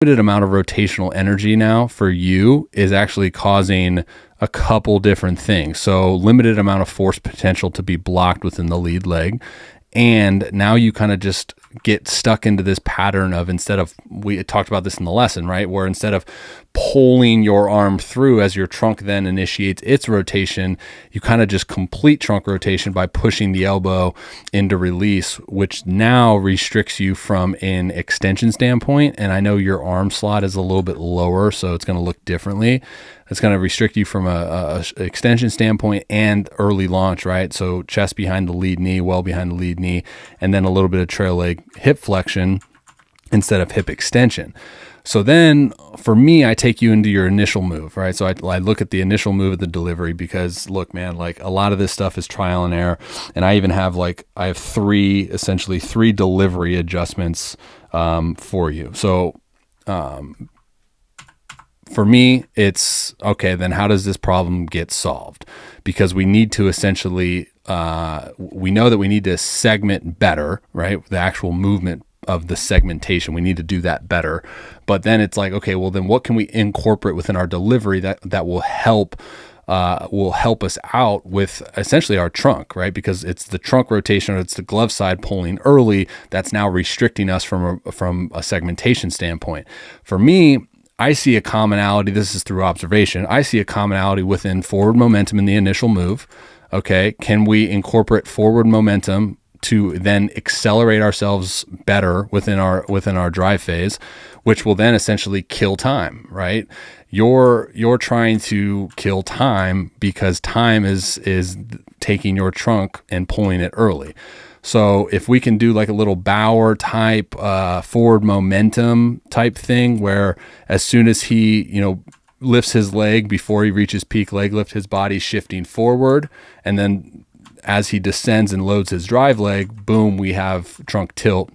limited amount of rotational energy now for you is actually causing a couple different things. So limited amount of force potential to be blocked within the lead leg. And now you kind of just get stuck into this pattern of, instead of, we talked about this in the lesson, right? Where instead of pulling your arm through as your trunk then initiates its rotation, you kind of just complete trunk rotation by pushing the elbow into release, which now restricts you from an extension standpoint. And I know your arm slot is a little bit lower, so it's going to look differently. It's going to restrict you from a extension standpoint and early launch, right? So chest behind the lead knee, well behind the lead knee, and then a little bit of trail leg hip flexion instead of hip extension. So then for me, I take you into your initial move, right? So I look at the initial move of the delivery, because look, man, like a lot of this stuff is trial and error. And I even have essentially three delivery adjustments for you. So, for me, it's okay, then how does this problem get solved? Because we need to essentially, we know that we need to segment better, right? The actual movement of the segmentation, we need to do that better. But then it's like, okay, well then what can we incorporate within our delivery that will help us out with essentially our trunk, right? Because it's the trunk rotation, or it's the glove side pulling early that's now restricting us from a segmentation standpoint. For me, I see a commonality. This is through observation. I see a commonality within forward momentum in the initial move. Okay. Can we incorporate forward momentum to then accelerate ourselves better within our drive phase, which will then essentially kill time, right? You're trying to kill time because time is taking your trunk and pulling it early. So if we can do like a little Bauer type forward momentum type thing, where as soon as he, lifts his leg before he reaches peak leg lift, his body's shifting forward. And then as he descends and loads his drive leg, boom, we have trunk tilt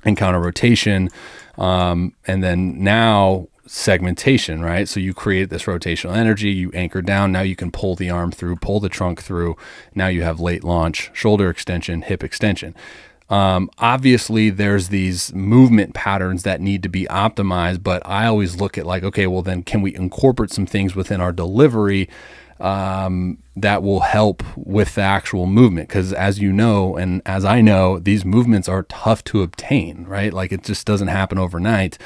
and counter rotation. And then now segmentation, right? So you create this rotational energy, you anchor down, now you can pull the arm through, pull the trunk through. Now you have late launch, shoulder extension, hip extension. Obviously there's these movement patterns that need to be optimized, but I always look at like, okay, well then can we incorporate some things within our delivery that will help with the actual movement? Because as you know, and as I know, these movements are tough to obtain, right? Like it just doesn't happen overnight.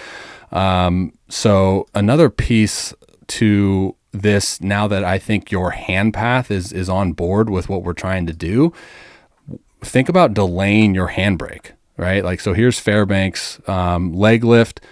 So another piece to this, now that I think your hand path is on board with what we're trying to do, think about delaying your handbrake, right? Like, so here's Fairbanks, leg lift,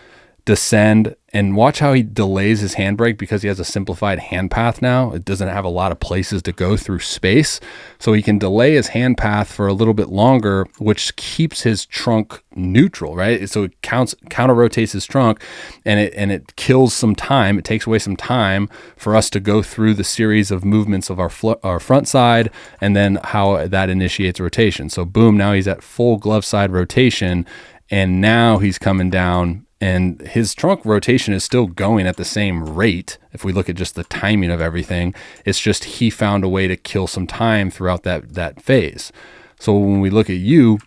descend, and watch how he delays his handbrake because he has a simplified hand path now. It doesn't have a lot of places to go through space. So he can delay his hand path for a little bit longer, which keeps his trunk neutral, right? So it counter rotates his trunk, and it kills some time. It takes away some time for us to go through the series of movements of our front side, and then how that initiates rotation. So boom, now he's at full glove side rotation, and now he's coming down, and his trunk rotation is still going at the same rate. If we look at just the timing of everything, it's just he found a way to kill some time throughout that phase. So when we look at you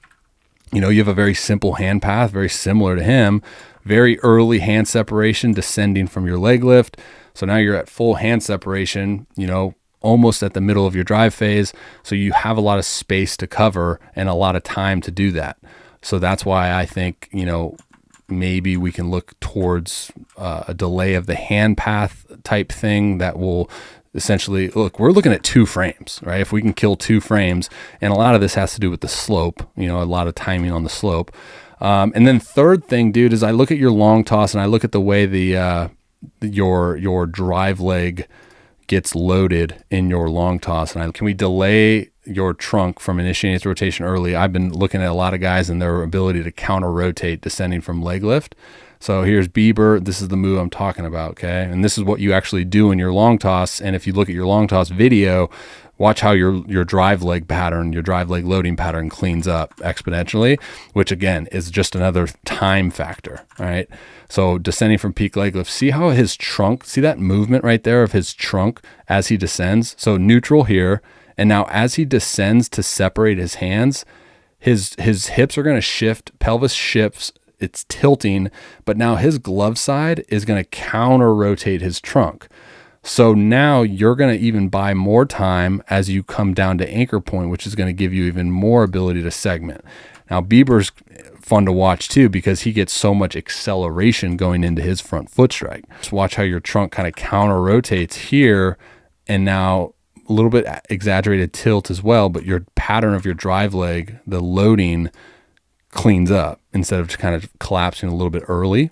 have a very simple hand path, very similar to him, very early hand separation descending from your leg lift. So now you're at full hand separation, almost at the middle of your drive phase. So you have a lot of space to cover and a lot of time to do that. So that's why I think, maybe we can look towards a delay of the hand path type thing that will essentially, look, we're looking at 2 frames, right? If we can kill 2 frames, and a lot of this has to do with the slope, a lot of timing on the slope. And then third thing, dude, is I look at your long toss and I look at the way your drive leg gets loaded in your long toss. And can we delay your trunk from initiating its rotation early? I've been looking at a lot of guys and their ability to counter rotate descending from leg lift. So here's Bieber. This is the move I'm talking about. Okay. And this is what you actually do in your long toss. And if you look at your long toss video, watch how your drive leg pattern, your drive leg loading pattern cleans up exponentially, which again is just another time factor. All right. So descending from peak leg lift, see how his trunk, see that movement right there of his trunk as he descends. So neutral here. And now as he descends to separate his hands, his hips are going to shift, pelvis shifts, it's tilting, but now his glove side is going to counter rotate his trunk. So now you're going to even buy more time as you come down to anchor point, which is going to give you even more ability to segment. Now Bieber's fun to watch too, because he gets so much acceleration going into his front foot strike. Just watch how your trunk kind of counter rotates here, and now a little bit exaggerated tilt as well, but your pattern of your drive leg, the loading, cleans up instead of just kind of collapsing a little bit early.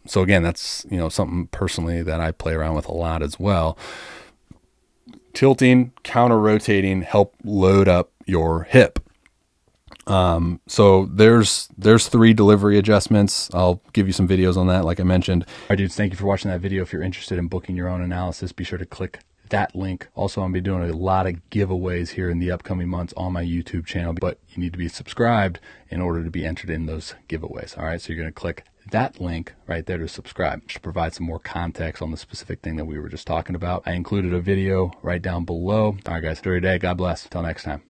So again, that's, you know, something personally that I play around with a lot as well. Tilting, counter rotating, help load up your hip. So there's 3 delivery adjustments. I'll give you some videos on that, like I mentioned. All right, dudes, thank you for watching that video. If you're interested in booking your own analysis, be sure to click that link. Also, I'm going to be doing a lot of giveaways here in the upcoming months on my YouTube channel, but you need to be subscribed in order to be entered in those giveaways. All right, so you're going to click that link right there to subscribe, to provide some more context on the specific thing that we were just talking about. I included a video right down below. All right, guys, enjoy your day. God bless. Till next time.